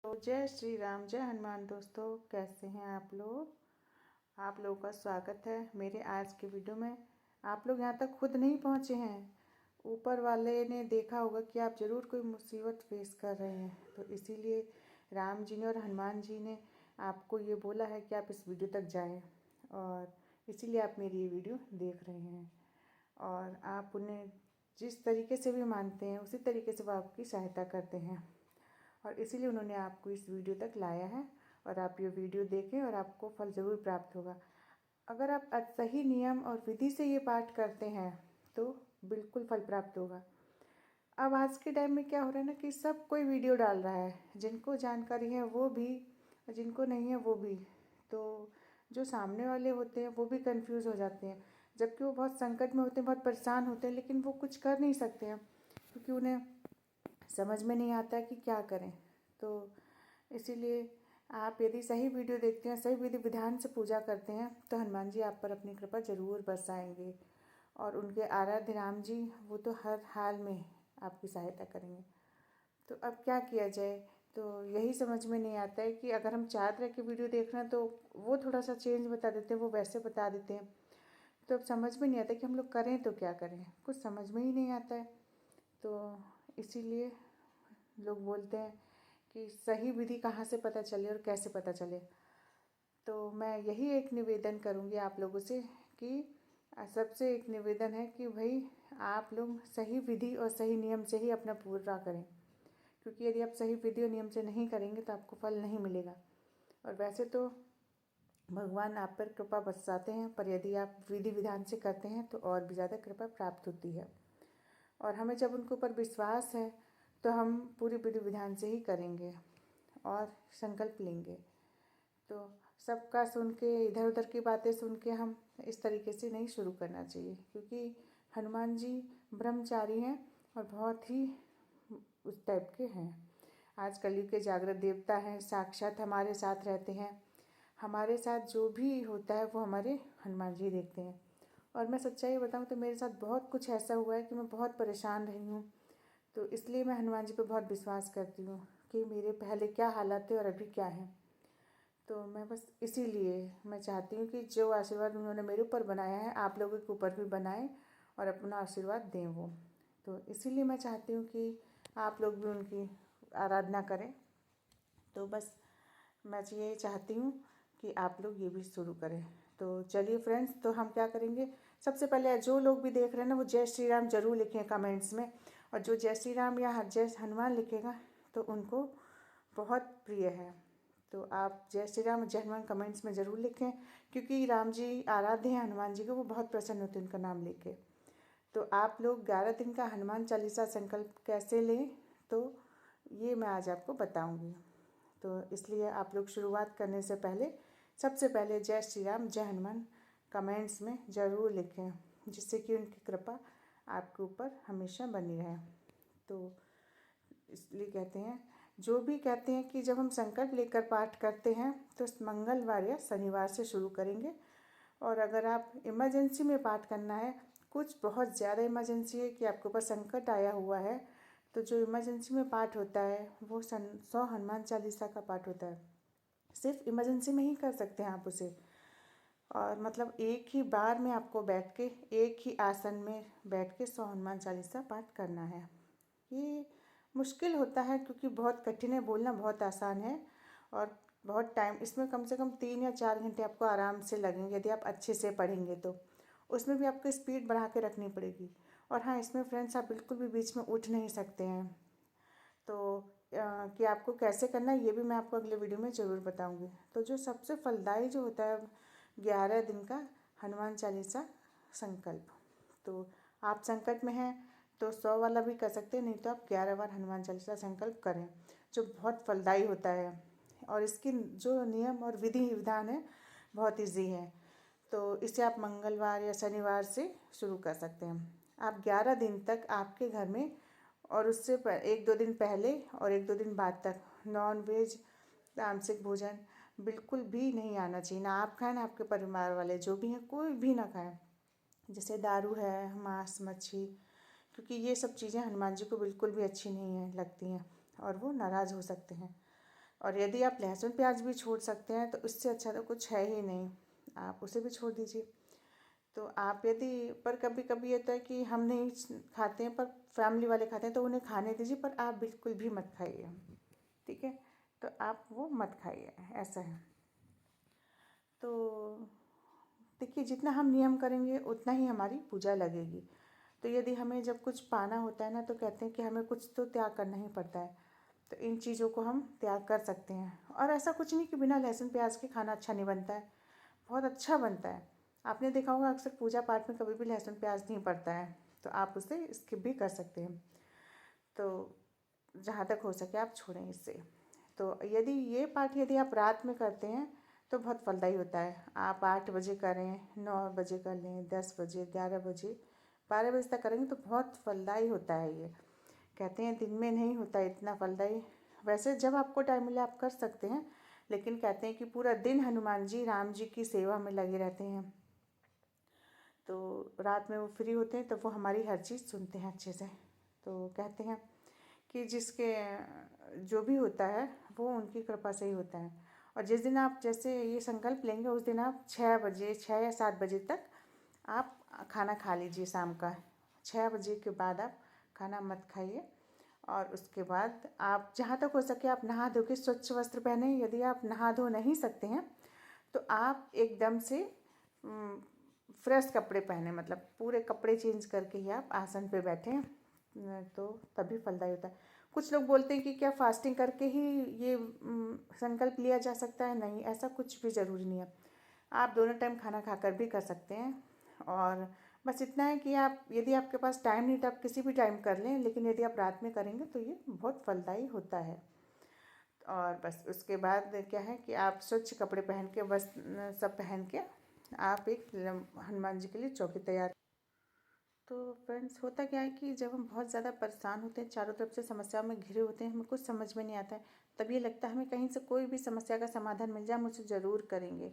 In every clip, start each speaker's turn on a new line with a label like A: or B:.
A: तो जय श्री राम, जय हनुमान। दोस्तों, कैसे हैं आप लोग। आप लोगों का स्वागत है मेरे आज के वीडियो में। आप लोग यहाँ तक खुद नहीं पहुँचे हैं, ऊपर वाले ने देखा होगा कि आप ज़रूर कोई मुसीबत फेस कर रहे हैं, तो इसीलिए राम जी ने और हनुमान जी ने आपको ये बोला है कि आप इस वीडियो तक जाएं, और इसीलिए आप मेरी ये वीडियो देख रहे हैं। और आप उन्हें जिस तरीके से भी मानते हैं उसी तरीके से वो आपकी सहायता करते हैं, और इसीलिए उन्होंने आपको इस वीडियो तक लाया है। और आप ये वीडियो देखें और आपको फल ज़रूर प्राप्त होगा। अगर आप सही नियम और विधि से ये पाठ करते हैं तो बिल्कुल फल प्राप्त होगा। अब आज के टाइम में क्या हो रहा है ना कि सब कोई वीडियो डाल रहा है, जिनको जानकारी है वो भी और जिनको नहीं है वो भी। तो जो सामने वाले होते हैं वो भी कंफ्यूज हो जाते हैं, जबकि वो बहुत संकट में होते हैं, बहुत परेशान होते हैं, लेकिन वो कुछ कर नहीं सकते हैं क्योंकि उन्हें समझ में नहीं आता कि क्या करें। तो इसीलिए आप यदि सही वीडियो देखते हैं, सही विधि विधान से पूजा करते हैं, तो हनुमान जी आप पर अपनी कृपा जरूर बरसाएंगे। और उनके आराध्य राम जी वो तो हर हाल में आपकी सहायता करेंगे। तो अब क्या किया जाए, तो यही समझ में नहीं आता है कि अगर हम 4 तरह की वीडियो देख रहे हैं तो वो थोड़ा सा चेंज बता देते हैं, वो वैसे बता देते हैं। तो अब समझ में नहीं आता कि हम लोग करें तो क्या करें, कुछ समझ में ही नहीं आता है। तो इसीलिए लोग बोलते हैं कि सही विधि कहाँ से पता चले और कैसे पता चले। तो मैं यही एक निवेदन करूँगी आप लोगों से कि सबसे एक निवेदन है कि भाई आप लोग सही विधि और सही नियम से ही अपना पूरा करें, क्योंकि यदि आप सही विधि और नियम से नहीं करेंगे तो आपको फल नहीं मिलेगा। और वैसे तो भगवान आप पर कृपा बरसाते हैं, पर यदि आप विधि विधान से करते हैं तो और भी ज़्यादा कृपा प्राप्त होती है। और हमें जब उनके ऊपर विश्वास है तो हम पूरी विधि विधान से ही करेंगे और संकल्प लेंगे। तो सबका सुन के, इधर उधर की बातें सुन के हम इस तरीके से नहीं शुरू करना चाहिए, क्योंकि हनुमान जी ब्रह्मचारी हैं और बहुत ही उस टाइप के हैं। आज कलयुग के जागृत देवता हैं, साक्षात हमारे साथ रहते हैं। हमारे साथ जो भी होता है वो हमारे हनुमान जी देखते हैं। और मैं सच्चाई बताऊं तो मेरे साथ बहुत कुछ ऐसा हुआ है कि मैं बहुत परेशान रही हूँ। तो इसलिए मैं हनुमान जी पर बहुत विश्वास करती हूँ कि मेरे पहले क्या हालात थे और अभी क्या है। तो मैं बस इसीलिए मैं चाहती हूँ कि जो आशीर्वाद उन्होंने मेरे ऊपर बनाया है आप लोगों के ऊपर भी बनाएं और अपना आशीर्वाद दें वो। तो इसीलिए मैं चाहती हूँ कि आप लोग भी उनकी आराधना करें। तो बस मैं ये चाहती हूँ कि आप लोग ये भी शुरू करें। तो चलिए फ्रेंड्स, तो हम क्या करेंगे, सबसे पहले जो लोग भी देख रहे हैं ना वो जय श्री राम जरूर लिखें कमेंट्स में। और जो जय श्री राम या जय हनुमान लिखेगा तो उनको बहुत प्रिय है। तो आप जय श्री राम जय हनुमान कमेंट्स में ज़रूर लिखें, क्योंकि राम जी आराध्य हैं हनुमान जी को, वो बहुत प्रसन्न होते हैं उनका नाम लेके। तो आप लोग 11 दिन का हनुमान चालीसा संकल्प कैसे लें, तो ये मैं आज आपको बताऊंगी। तो इसलिए आप लोग शुरुआत करने से पहले सबसे पहले जय श्री राम जय हनुमान कमेंट्स में ज़रूर लिखें, जिससे कि उनकी कृपा आपके ऊपर हमेशा बनी रहे। तो इसलिए कहते हैं, जो भी कहते हैं कि जब हम संकल्प लेकर पाठ करते हैं तो मंगलवार या शनिवार से शुरू करेंगे। और अगर आप इमरजेंसी में पाठ करना है, कुछ बहुत ज़्यादा इमरजेंसी है कि आपके ऊपर संकट आया हुआ है, तो जो इमरजेंसी में पाठ होता है वो 100 हनुमान चालीसा का पाठ होता है। सिर्फ इमरजेंसी में ही कर सकते हैं आप उसे। और मतलब एक ही बार में आपको बैठ के एक ही आसन में बैठ के 100 हनुमान चालीसा पाठ करना है। ये मुश्किल होता है क्योंकि बहुत कठिन है, बोलना बहुत आसान है और बहुत टाइम, इसमें कम से कम 3 या 4 घंटे आपको आराम से लगेंगे यदि आप अच्छे से पढ़ेंगे। तो उसमें भी आपको स्पीड बढ़ा के रखनी पड़ेगी। और हाँ, इसमें फ्रेंड्स आप बिल्कुल भी बीच में उठ नहीं सकते हैं। तो कि आपको कैसे करना है ये भी मैं आपको अगले वीडियो में ज़रूर बताऊंगी। तो जो सबसे फलदायी जो होता है 11 दिन का हनुमान चालीसा संकल्प, तो आप संकट में हैं तो 100 वाला भी कर सकते हैं, नहीं तो आप 11 बार हनुमान चालीसा संकल्प करें, जो बहुत फलदायी होता है। और इसकी जो नियम और विधि विधान है बहुत ईजी है। तो इसे आप मंगलवार या शनिवार से शुरू कर सकते हैं। आप 11 दिन तक आपके घर में और उससे 1-2 दिन पहले और 1-2 दिन बाद तक नॉन वेज तामसिक भोजन बिल्कुल भी नहीं आना चाहिए। ना आप खाएं ना आपके परिवार वाले जो भी हैं कोई भी ना खाएं, जैसे दारू है, मांस मच्छी, क्योंकि ये सब चीज़ें हनुमान जी को बिल्कुल भी अच्छी नहीं है लगती हैं और वो नाराज़ हो सकते हैं। और यदि आप लहसुन प्याज भी छोड़ सकते हैं तो इससे अच्छा तो कुछ है ही नहीं, आप उसे भी छोड़ दीजिए। तो आप यदि, पर कभी कभी ये तो है कि हम नहीं खाते हैं पर फैमिली वाले खाते हैं तो उन्हें खाने दीजिए, पर आप बिल्कुल भी मत खाइए, ठीक है। तो आप वो मत खाइए, ऐसा है। तो देखिए, जितना हम नियम करेंगे उतना ही हमारी पूजा लगेगी। तो यदि हमें जब कुछ पाना होता है ना तो कहते हैं कि हमें कुछ तो त्याग करना ही पड़ता है। तो इन चीज़ों को हम त्याग कर सकते हैं। और ऐसा कुछ नहीं कि बिना लहसुन प्याज के खाना अच्छा नहीं बनता है, बहुत अच्छा बनता है। आपने देखा होगा अक्सर पूजा पाठ में कभी भी लहसुन प्याज नहीं पड़ता है, तो आप उसे स्किप भी कर सकते हैं। तो जहाँ तक हो सके आप छोड़ें इससे। तो यदि ये पाठ यदि आप रात में करते हैं तो बहुत फलदायी होता है। आप 8 बजे करें, 9 बजे कर लें, 10 बजे, 11 बजे, 12 बजे तक करेंगे तो बहुत फलदायी होता है ये। कहते हैं दिन में नहीं होता इतना फलदायी, वैसे जब आपको टाइम मिले आप कर सकते हैं, लेकिन कहते हैं कि पूरा दिन हनुमान जी राम जी की सेवा में लगे रहते हैं। तो रात में वो फ्री होते हैं तो वो हमारी हर चीज़ सुनते हैं अच्छे से। तो कहते हैं कि जिसके जो भी होता है वो उनकी कृपा से ही होता है। और जिस दिन आप जैसे ये संकल्प लेंगे उस दिन आप 6 बजे, 6 या 7 बजे तक आप खाना खा लीजिए शाम का। 6 बजे के बाद आप खाना मत खाइए। और उसके बाद आप जहाँ तक हो सके आप नहा धो के स्वच्छ वस्त्र पहने। यदि आप नहा धो नहीं सकते हैं तो आप एकदम से फ्रेश कपड़े पहने, मतलब पूरे कपड़े चेंज करके ही आप आसन पे बैठें, तो तभी फलदायी होता है। कुछ लोग बोलते हैं कि क्या फास्टिंग करके ही ये संकल्प लिया जा सकता है? नहीं, ऐसा कुछ भी ज़रूरी नहीं है। आप दोनों टाइम खाना खाकर भी कर सकते हैं। और बस इतना है कि आप, यदि आपके पास टाइम नहीं तो आप किसी भी टाइम कर लें, लेकिन यदि आप रात में करेंगे तो ये बहुत फलदायी होता है। और बस उसके बाद क्या है कि आप स्वच्छ कपड़े पहन के, बस सब पहन के आप एक हनुमान जी के लिए चौकी तैयार। तो फ्रेंड्स, होता क्या है कि जब हम बहुत ज़्यादा परेशान होते हैं, चारों तरफ से समस्याओं में घिरे होते हैं, हमें कुछ समझ में नहीं आता है, तब ये लगता है हमें कहीं से कोई भी समस्या का समाधान मिल जाए, हम उसे ज़रूर करेंगे।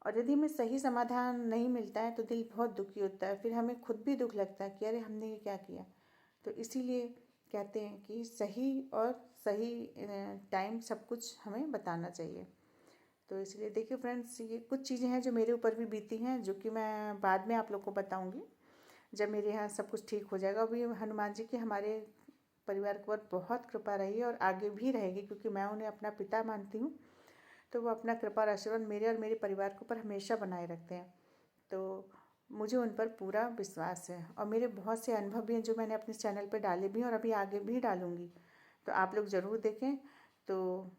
A: और यदि हमें सही समाधान नहीं मिलता है तो दिल बहुत दुखी होता है, फिर हमें खुद भी दुख लगता है कि अरे हमने ये क्या किया। तो इसीलिए कहते हैं कि सही और सही टाइम सब कुछ हमें बताना चाहिए। तो इसलिए देखिए फ्रेंड्स, ये कुछ चीज़ें हैं जो मेरे ऊपर भी बीती हैं, जो कि मैं बाद में आप लोग को बताऊंगी जब मेरे यहाँ सब कुछ ठीक हो जाएगा। अभी हनुमान जी की हमारे परिवार के ऊपर बहुत कृपा रही है और आगे भी रहेगी, क्योंकि मैं उन्हें अपना पिता मानती हूँ। तो वो अपना कृपा और आशीर्वाद मेरे और मेरे परिवार के ऊपर हमेशा बनाए रखते हैं। तो मुझे उन पर पूरा विश्वास है। और मेरे बहुत से अनुभव भी हैं जो मैंने अपने चैनल पर डाले भी हैं और अभी आगे भी डालूँगी, तो आप लोग ज़रूर देखें। तो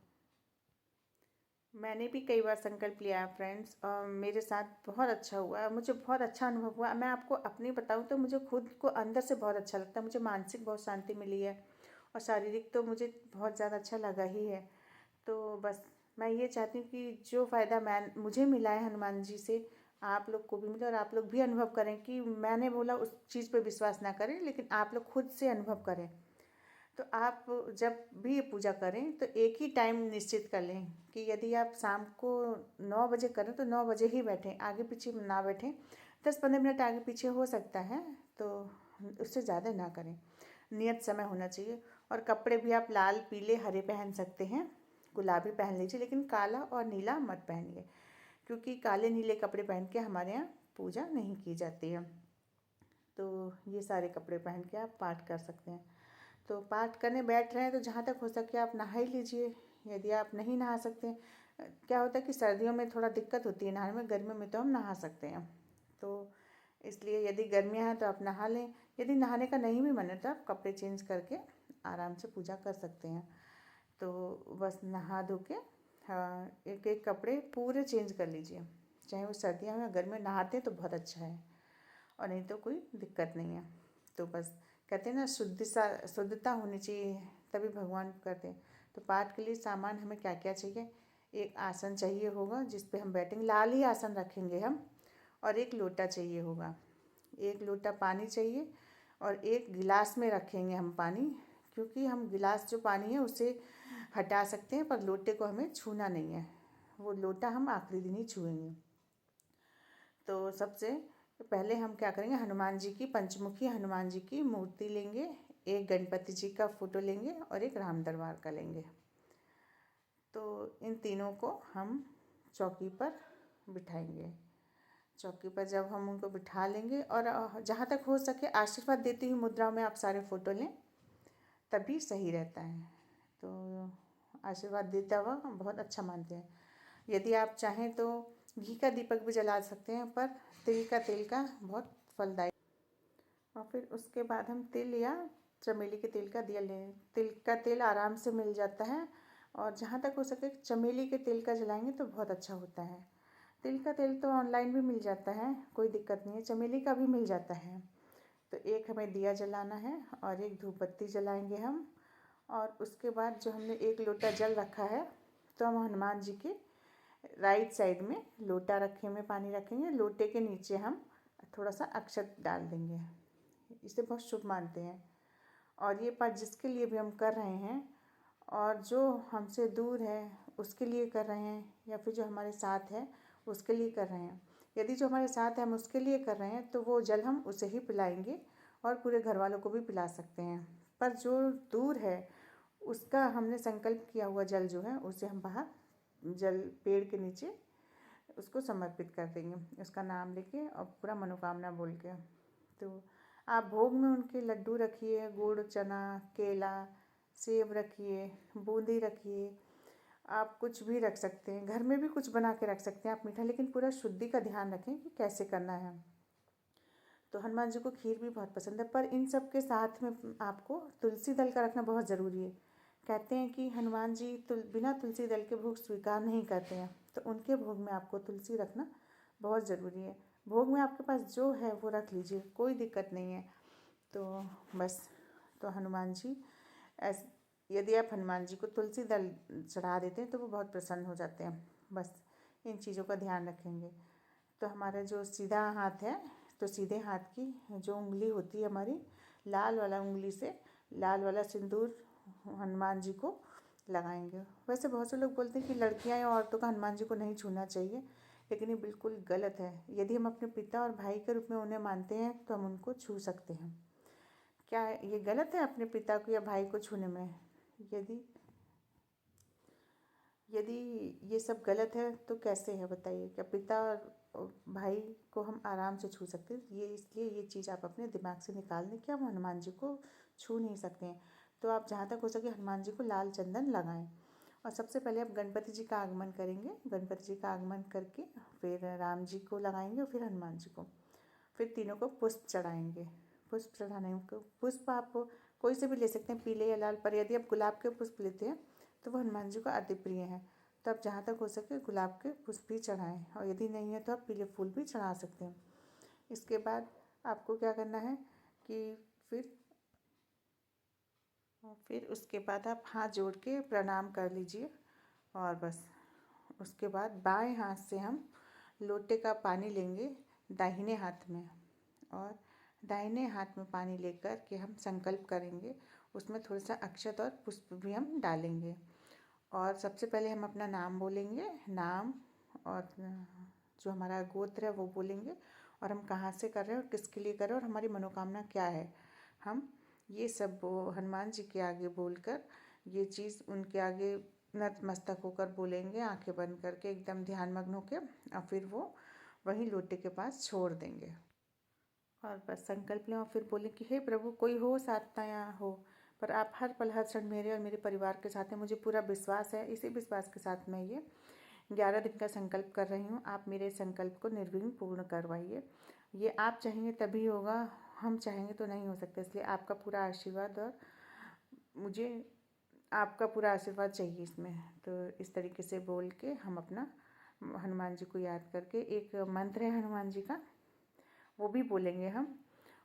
A: मैंने भी कई बार संकल्प लिया है फ्रेंड्स, और मेरे साथ बहुत अच्छा हुआ, मुझे बहुत अच्छा अनुभव हुआ। मैं आपको अपनी बताऊं तो मुझे खुद को अंदर से बहुत अच्छा लगता है, मुझे मानसिक बहुत शांति मिली है और शारीरिक तो मुझे बहुत ज़्यादा अच्छा लगा ही है। तो बस मैं ये चाहती हूँ कि जो फ़ायदा मुझे मिला है हनुमान जी से, आप लोग को भी मिले और आप लोग भी अनुभव करें। कि मैंने बोला उस चीज़ पे विश्वास ना करें, लेकिन आप लोग खुद से अनुभव करें। तो आप जब भी ये पूजा करें तो एक ही टाइम निश्चित कर लें कि यदि आप शाम को 9 बजे करें तो 9 बजे ही बैठें, आगे पीछे ना बैठें। 10-15 मिनट आगे पीछे हो सकता है, तो उससे ज़्यादा ना करें। नियत समय होना चाहिए। और कपड़े भी आप लाल, पीले, हरे पहन सकते हैं, गुलाबी पहन लीजिए, लेकिन काला और नीला मत पहनिए, क्योंकि काले नीले कपड़े पहन के हमारे यहाँ पूजा नहीं की जाती है। तो ये सारे कपड़े पहन के आप पाठ कर सकते हैं। तो पाठ करने बैठ रहे हैं तो जहाँ तक हो सके आप नहा ही लीजिए। यदि आप नहीं नहा सकते, क्या होता है कि सर्दियों में थोड़ा दिक्कत होती है नहाने में, गर्मियों में तो हम नहा सकते हैं। तो इसलिए यदि गर्मियाँ हैं तो आप नहा लें, यदि नहाने का नहीं भी मन है तो आप कपड़े चेंज करके आराम से पूजा कर सकते हैं। तो बस नहा धो के, हाँ, एक एक कपड़े पूरे चेंज कर लीजिए, चाहे वो सर्दियाँ में या गर्मियों में। नहाते हैं तो बहुत अच्छा है, और नहीं तो कोई दिक्कत नहीं है। तो बस कहते हैं ना, शुद्धता होनी चाहिए, तभी भगवान करते हैं। तो पाठ के लिए सामान हमें क्या क्या चाहिए? एक आसन चाहिए होगा जिस पे हम बैठेंगे, लाल ही आसन रखेंगे हम। और एक लोटा चाहिए होगा, एक लोटा पानी चाहिए। और एक गिलास में रखेंगे हम पानी, क्योंकि हम गिलास जो पानी है उसे हटा सकते हैं, पर लोटे को हमें छूना नहीं है। वो लोटा हम आखिरी दिन ही छुएंगे। तो सबसे पहले हम क्या करेंगे, हनुमान जी की, पंचमुखी हनुमान जी की मूर्ति लेंगे, एक गणपति जी का फोटो लेंगे और एक राम दरबार का लेंगे। तो इन तीनों को हम चौकी पर बिठाएंगे। चौकी पर जब हम उनको बिठा लेंगे और जहाँ तक हो सके आशीर्वाद देती हुई मुद्रा में आप सारे फ़ोटो लें, तभी सही रहता है। तो आशीर्वाद देता हुआ हम बहुत अच्छा मानते हैं। यदि आप चाहें तो घी का दीपक भी जला सकते हैं, पर तेल का बहुत फलदायी। और फिर उसके बाद हम तिल या चमेली के तेल का दिया लें। तिल का तेल आराम से मिल जाता है, और जहाँ तक हो सके चमेली के तेल का जलाएंगे तो बहुत अच्छा होता है। तिल का तेल तो ऑनलाइन भी मिल जाता है, कोई दिक्कत नहीं है। चमेली का भी मिल जाता है। तो एक हमें दिया जलाना है और एक धूप बत्ती जलाएंगे हम। और उसके बाद जो हमने 1 लोटा जल रखा है, तो हम हनुमान जी के राइट साइड में लोटा रखे में पानी रखेंगे। लोटे के नीचे हम थोड़ा सा अक्षत डाल देंगे। इसे बहुत शुभ मानते हैं। और ये पाठ जिसके लिए भी हम कर रहे हैं, और जो हमसे दूर है उसके लिए कर रहे हैं, या फिर जो हमारे साथ है उसके लिए कर रहे हैं। यदि जो हमारे साथ है हम उसके लिए कर रहे हैं, तो वो जल हम उसे ही पिलाएंगे और पूरे घर वालों को भी पिला सकते हैं। पर जो दूर है उसका हमने संकल्प किया हुआ जल जो है, उसे हम बाहर जल पेड़ के नीचे उसको समर्पित कर देंगे, उसका नाम लेके और पूरा मनोकामना बोल के। तो आप भोग में उनके लड्डू रखिए, गुड़, चना, केला, सेब रखिए, बूंदी रखिए। आप कुछ भी रख सकते हैं, घर में भी कुछ बना के रख सकते हैं आप मीठा, लेकिन पूरा शुद्धि का ध्यान रखें कि कैसे करना है। तो हनुमान जी को खीर भी बहुत पसंद है, पर इन सब के साथ में आपको तुलसी दल का रखना बहुत ज़रूरी है। कहते हैं कि हनुमान जी बिना तुलसी दल के भोग स्वीकार नहीं करते हैं, तो उनके भोग में आपको तुलसी रखना बहुत ज़रूरी है। भोग में आपके पास जो है वो रख लीजिए, कोई दिक्कत नहीं है। तो बस, तो हनुमान जी यदि आप हनुमान जी को तुलसी दल चढ़ा देते हैं तो वो बहुत प्रसन्न हो जाते हैं। बस इन चीज़ों का ध्यान रखेंगे। तो हमारा जो सीधा हाथ है, तो सीधे हाथ की जो उंगली होती है हमारी, लाल वाला उंगली से लाल वाला सिंदूर हनुमान जी को लगाएंगे। वैसे बहुत से लोग बोलते हैं कि लड़कियां या औरतों का हनुमान जी को नहीं छूना चाहिए, लेकिन ये बिल्कुल गलत है। यदि हम अपने पिता और भाई के रूप में उन्हें मानते हैं तो हम उनको छू सकते हैं। क्या ये गलत है अपने पिता को या भाई को छूने में? यदि यदि ये सब गलत है तो कैसे है बताइए? क्या पिता और भाई को हम आराम से छू सकते हैं? ये इसलिए ये चीज़ आप अपने दिमाग से निकाल दें कि हम हनुमान जी को छू नहीं सकते हैं। तो आप जहाँ तक हो सके हनुमान जी को लाल चंदन लगाएं। और सबसे पहले आप गणपति जी का आगमन करेंगे। गणपति जी का आगमन करके फिर राम जी को लगाएंगे और फिर हनुमान जी को, फिर तीनों को पुष्प चढ़ाएंगे। पुष्प चढ़ाने को पुष्प आप कोई से भी ले सकते हैं, पीले या लाल, पर यदि आप गुलाब के पुष्प लेते हैं तो वो हनुमान जी को अति प्रिय है। तो आप जहाँ तक हो सके गुलाब के पुष्प भी चढ़ाएं, और यदि नहीं है तो आप पीले फूल भी चढ़ा सकते हैं। इसके बाद आपको क्या करना है कि फिर उसके बाद आप हाथ जोड़ के प्रणाम कर लीजिए। और बस उसके बाद बाएं हाथ से हम लोटे का पानी लेंगे दाहिने हाथ में, और दाहिने हाथ में पानी लेकर के हम संकल्प करेंगे। उसमें थोड़ा सा अक्षत और पुष्प भी हम डालेंगे। और सबसे पहले हम अपना नाम बोलेंगे, नाम और जो हमारा गोत्र है वो बोलेंगे, और हम कहाँ से कर रहे हैं और किसके लिए कर रहे हैं और हमारी मनोकामना क्या है। हम ये सब हनुमान जी के आगे बोलकर ये चीज़ उनके आगे नतमस्तक होकर बोलेंगे, आंखें बंद करके एकदम ध्यान मग्न होकर, और फिर वो वहीं लोटे के पास छोड़ देंगे। और बस संकल्प लें और फिर बोलें कि हे प्रभु, कोई हो साथ ना यहाँ हो, पर आप हर पल हर क्षण मेरे और मेरे परिवार के साथ हैं। मुझे पूरा विश्वास है, इसी विश्वास के साथ मैं ये 11 दिन का संकल्प कर रही हूँ। आप मेरे संकल्प को निर्विघ्न पूर्ण करवाइए। ये आप चाहेंगे तभी होगा, हम चाहेंगे तो नहीं हो सकता। इसलिए आपका पूरा आशीर्वाद, और मुझे आपका पूरा आशीर्वाद चाहिए इसमें। तो इस तरीके से बोल के हम अपना हनुमान जी को याद करके, एक मंत्र है हनुमान जी का, वो भी बोलेंगे हम।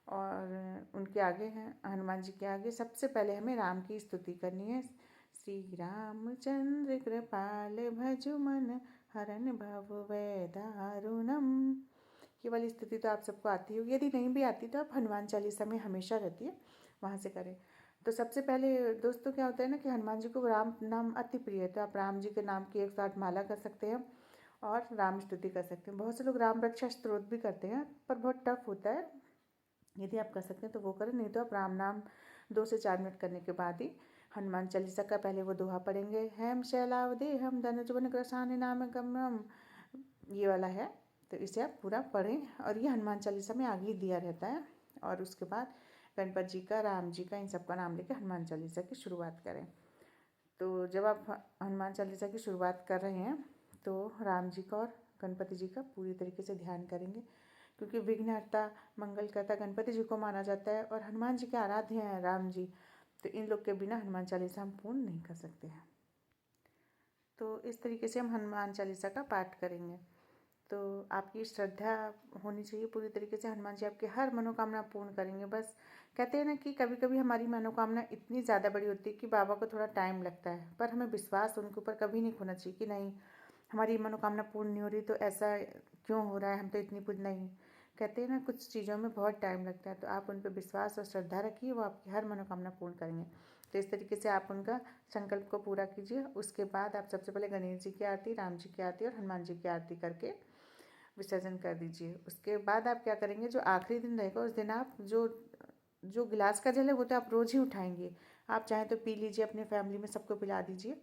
A: और उनके आगे हैं, हनुमान जी के आगे सबसे पहले हमें राम की स्तुति करनी है। श्री रामचंद्र कृपाल भजु मन हरन भव वै दारुणम। ये वाली स्तुति तो आप सबको आती होगी, यदि नहीं भी आती तो आप हनुमान चालीसा में हमेशा रहती है, वहाँ से करें। तो सबसे पहले दोस्तों क्या होता है ना कि हनुमान जी को राम नाम अति प्रिय है, तो आप राम जी के नाम की 108 माला कर सकते हैं और राम स्तुति कर सकते हैं। बहुत से लोग राम रक्षा स्तोत्र भी करते हैं, पर बहुत टफ होता है। यदि आप कर सकते हैं तो वो करें, नहीं तो आप राम नाम 2 से 4 मिनट करने के बाद ही हनुमान चालीसा का पहले वो दोहा पढ़ेंगे, हम शैलावधि हम धनुजवन ग्रसाने नाम गम्यम, ये वाला है। तो इसे आप पूरा पढ़ें और ये हनुमान चालीसा में आगे ही दिया रहता है। और उसके बाद गणपति जी का, राम जी का, इन सबका नाम लेकर हनुमान चालीसा की शुरुआत करें। तो जब आप हनुमान चालीसा की शुरुआत कर रहे हैं तो राम जी का और गणपति जी का पूरी तरीके से ध्यान करेंगे, क्योंकि विघ्नहर्ता मंगलकर्ता गणपति जी को माना जाता है और हनुमान जी के आराध्य हैं राम जी। तो इन लोग के बिना हनुमान चालीसा हम पूर्ण नहीं कर सकते हैं। तो इस तरीके से हम हनुमान चालीसा का पाठ करेंगे। तो आपकी श्रद्धा होनी चाहिए पूरी तरीके से, हनुमान जी आपकी हर मनोकामना पूर्ण करेंगे। बस कहते हैं ना कि कभी कभी हमारी मनोकामना इतनी ज़्यादा बड़ी होती है कि बाबा को थोड़ा टाइम लगता है, पर हमें विश्वास उनके ऊपर कभी नहीं खोना चाहिए कि नहीं हमारी मनोकामना पूर्ण नहीं हो रही तो ऐसा क्यों हो रहा है, हम तो इतनी कुछ नहीं। कहते हैं ना कुछ चीज़ों में बहुत टाइम लगता है, तो आप उन पर विश्वास और श्रद्धा रखिए, वो आपकी हर मनोकामना पूर्ण करेंगे। तो इस तरीके से आप उनका संकल्प को पूरा कीजिए। उसके बाद आप सबसे पहले गणेश जी की आरती, राम जी की आरती और हनुमान जी की आरती करके विसर्जन कर दीजिए। उसके बाद आप क्या करेंगे, जो आखिरी दिन रहेगा उस दिन आप जो जो गिलास का जल है वो तो आप रोज़ ही उठाएंगे। आप चाहें तो पी लीजिए, अपने फैमिली में सबको पिला दीजिए।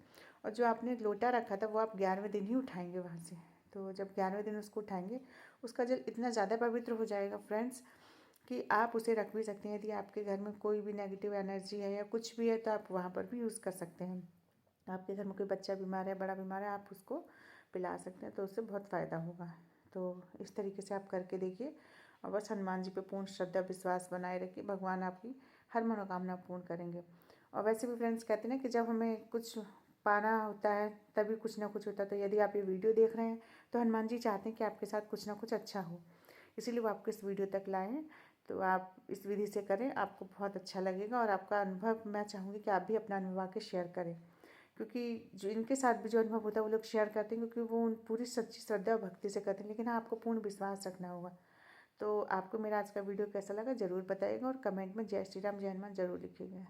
A: और जो आपने लोटा रखा था वो आप 11वें दिन ही उठाएंगे वहाँ से। तो जब 11वें दिन उसको उठाएंगे उसका जल इतना ज़्यादा पवित्र हो जाएगा फ्रेंड्स कि आप उसे रख भी सकते हैं। यदि आपके घर में कोई भी नेगेटिव एनर्जी है या कुछ भी है तो आप वहाँ पर भी यूज़ कर सकते हैं। आपके घर में कोई बच्चा बीमार है, बड़ा बीमार है, आप उसको पिला सकते हैं, तो उससे बहुत फ़ायदा होगा। तो इस तरीके से आप करके देखिए और बस हनुमान जी पे पूर्ण श्रद्धा विश्वास बनाए रखिए, भगवान आपकी हर मनोकामना पूर्ण करेंगे। और वैसे भी फ्रेंड्स कहते हैं ना कि जब हमें कुछ पाना होता है तभी कुछ ना कुछ होता है। तो यदि आप ये वीडियो देख रहे हैं तो हनुमान जी चाहते हैं कि आपके साथ कुछ ना कुछ अच्छा हो, इसीलिए वो आपको इस वीडियो तक लाए हैं। तो आप इस विधि से करें, आपको बहुत अच्छा लगेगा। और आपका अनुभव मैं चाहूँगी कि आप भी अपना अनुभव आके शेयर करें, क्योंकि जो इनके साथ भी जो अनुभव होता है वो लोग शेयर करते हैं, क्योंकि वो पूरी सच्ची श्रद्धा और भक्ति से करते हैं। लेकिन हाँ, आपको पूर्ण विश्वास रखना होगा। तो आपको मेरा आज का वीडियो कैसा लगा ज़रूर बताइएगा और कमेंट में जय श्री राम जय हनुमान ज़रूर लिखिएगा।